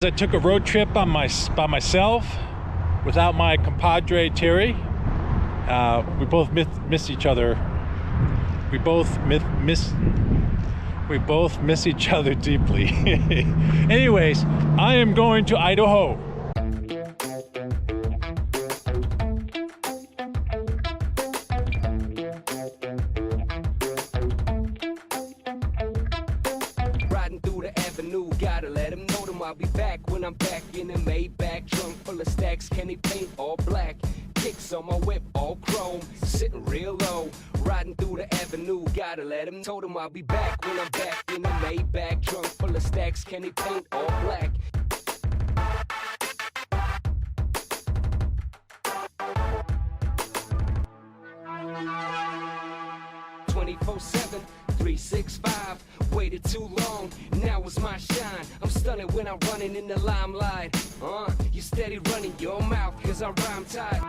I took a road trip by myself without my compadre Terry. We both miss each other. We both miss each other deeply. Anyways, I am going to Idaho. Riding through the avenue, gotta let him know them I'll be back when I'm back in a Maybach trunk full of stacks. Can he paint all black? Kicks on my whip, all chrome, sitting real low. Riding through the avenue, gotta let him. Told him I'll be back when I'm back in a Maybach trunk full of stacks. Can he paint all black? "24/7, 365. Waited too long, now it's my shine. I'm stunning when I'm running in the limelight. You steady running your mouth, cause I rhyme tight.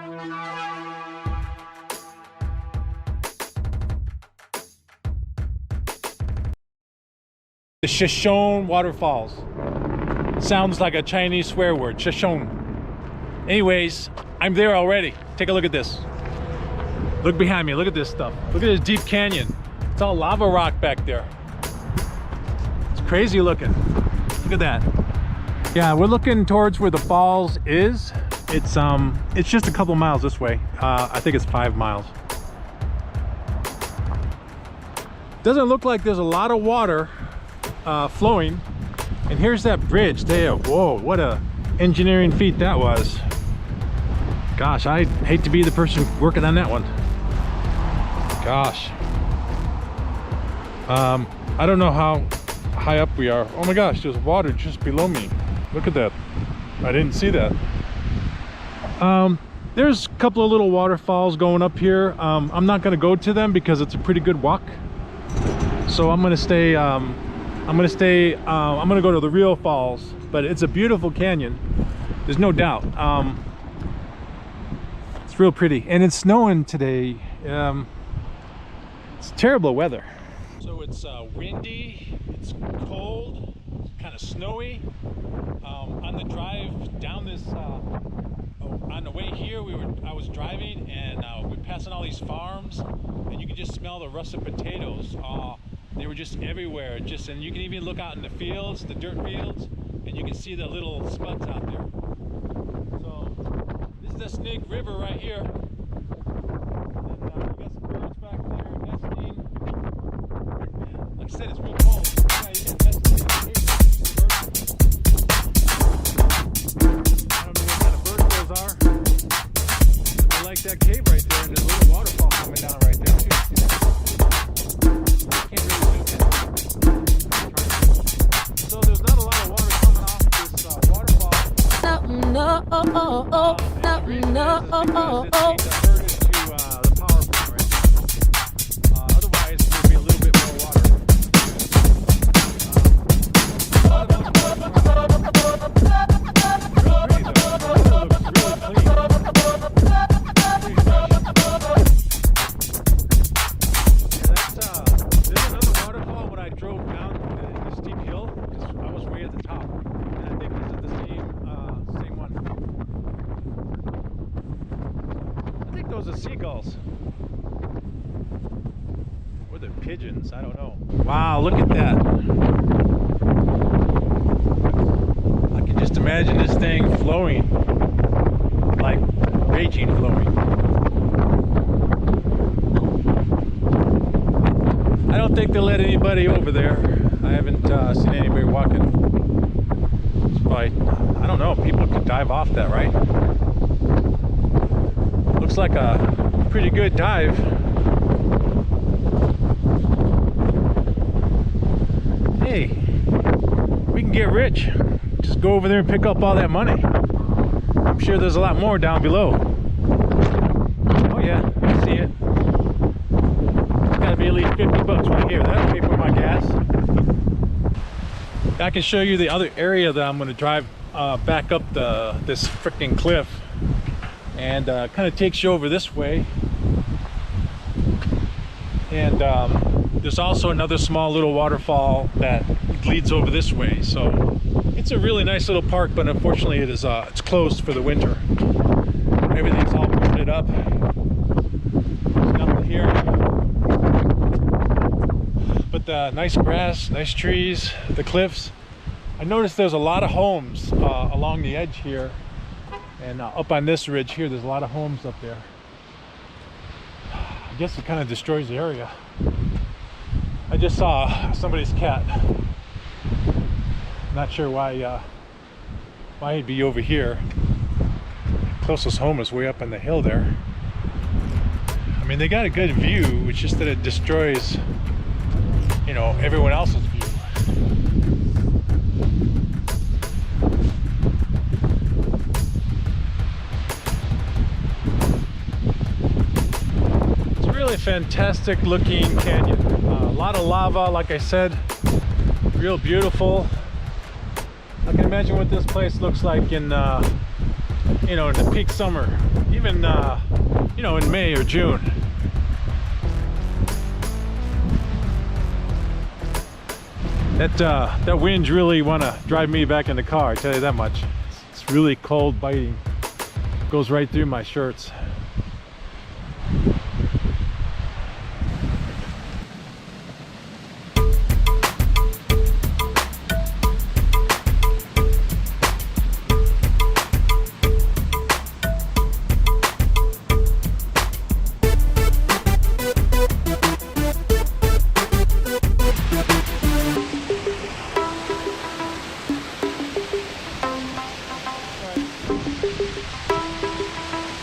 The Shashone Waterfalls. Sounds like a Chinese swear word, Shashone. Anyways, I'm there already. Take a look at this. Look behind me, look at this stuff. Look at this deep canyon. It's all lava rock back there. It's crazy looking. Look at that. Yeah, we're looking towards where the falls is. It's just a couple miles this way. I think it's 5 miles. Doesn't look like there's a lot of water flowing. And here's that bridge there. Whoa, what a engineering feat that was. Gosh, I hate to be the person working on that one. Gosh. I don't know how high up we are. Oh my gosh, there's water just below me. Look at that. I didn't see that. There's a couple of little waterfalls going up here. I'm not gonna go to them because it's a pretty good walk. So I'm gonna go to the real falls, but it's a beautiful canyon. There's no doubt. It's real pretty, and it's snowing today. It's terrible weather. So it's windy, it's cold, it's kind of snowy. On the drive down this, on the way here, I was driving and we're passing all these farms, and you can just smell the russet potatoes. They were just everywhere. And you can even look out in the fields, the dirt fields, and you can see the little spuds out there. So this is the Snake River right here. And you got some birds back there nesting. Like I said, it's real cold. Yeah, you get nesting. I don't know what kind of birds those are. But I like that cave right there, and there's a little waterfall coming down right there too. See that? I can't really zoom in. So there's not a lot of water coming off this waterfall. Otherwise, there'll be a little bit more water. Those are seagulls. Or they're pigeons, I don't know. Wow, look at that. I can just imagine this thing flowing. Like raging flowing. I don't think they'll let anybody over there. I haven't seen anybody walking. It's probably, I don't know, people could dive off that, right? Looks like a pretty good dive. Hey, we can get rich. Just go over there and pick up all that money. I'm sure there's a lot more down below. Oh yeah, I see it. It's gotta be at least 50 bucks right here. That'll pay for my gas. I can show you the other area that I'm gonna drive back up this freaking cliff. And kind of takes you over this way, and there's also another small little waterfall that leads over this way. So It's a really nice little park, but unfortunately it is it's closed for the winter. Everything's all boarded up. There's nothing here. But the nice grass, nice trees, the cliffs. I noticed there's a lot of homes along the edge here, and up on this ridge here there's a lot of homes up there. I guess it kind of destroys the area. I just saw somebody's cat. Not sure why he'd be over here. Closest home is way up on the hill there. I mean, they got a good view, it's just that it destroys, you know, everyone else's view. It's a really fantastic looking canyon. A lot of lava, like I said, real beautiful. I can imagine what this place looks like in, you know, in the peak summer, even, you know, in May or June. That winds really want to drive me back in the car, I tell you that much. It's really cold, biting. Goes right through my shirts.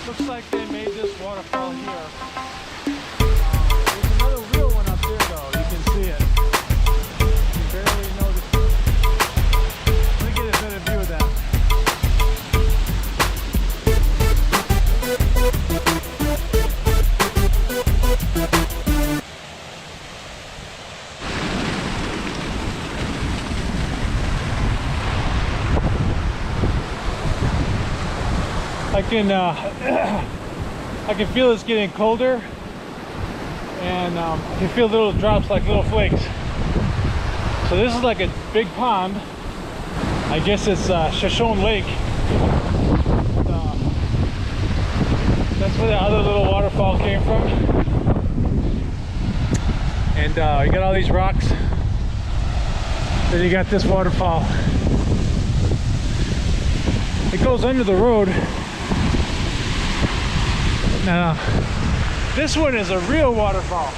Looks like they made this waterfall here. There's another real one up there though, you can see it. You can barely notice it. Let me get a better view of that. I can feel it's getting colder, and I can feel little drops like little flakes. So this is like a big pond. I guess it's Shashone Lake. That's where the other little waterfall came from. And you got all these rocks. Then you got this waterfall. It goes under the road. Now, this one is a real waterfall.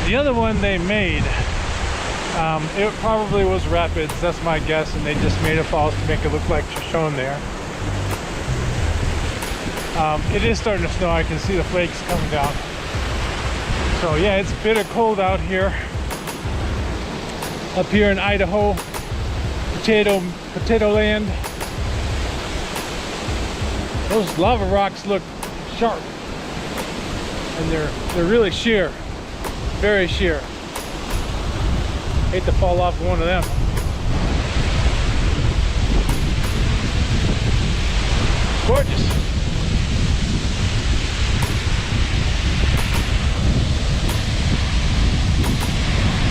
The other one they made, it probably was rapids, that's my guess, and they just made a falls to make it look like Shashone there. It is starting to snow, I can see the flakes coming down. So yeah, it's bitter cold out here. Up here in Idaho, potato land. Those lava rocks look sharp, and they're really sheer, very sheer. Hate to fall off one of them. Gorgeous.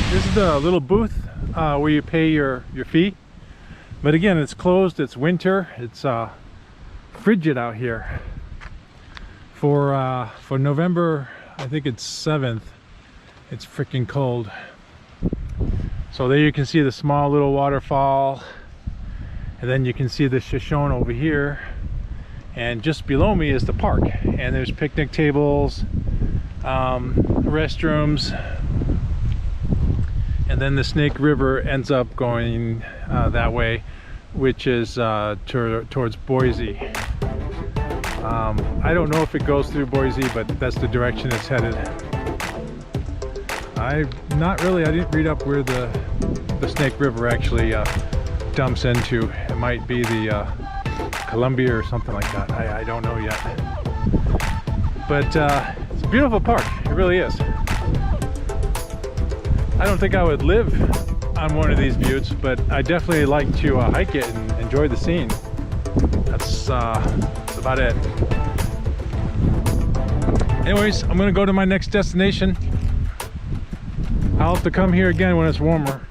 This is the little booth where you pay your fee, but again, it's closed. It's winter. It's frigid out here. For November, I think it's 7th, it's freaking cold. So there you can see the small little waterfall, and then you can see the Shashone over here, and just below me is the park, and there's picnic tables, restrooms, and then the Snake River ends up going that way, which is towards Boise. I don't know if it goes through Boise, but that's the direction it's headed. I didn't read up where the Snake River actually dumps into. It might be the Columbia or something like that. I don't know yet. But it's a beautiful park, it really is. I don't think I would live on one of these buttes, but I definitely like to hike it and enjoy the scene. That's about it. Anyways, I'm gonna go to my next destination. I'll have to come here again when it's warmer.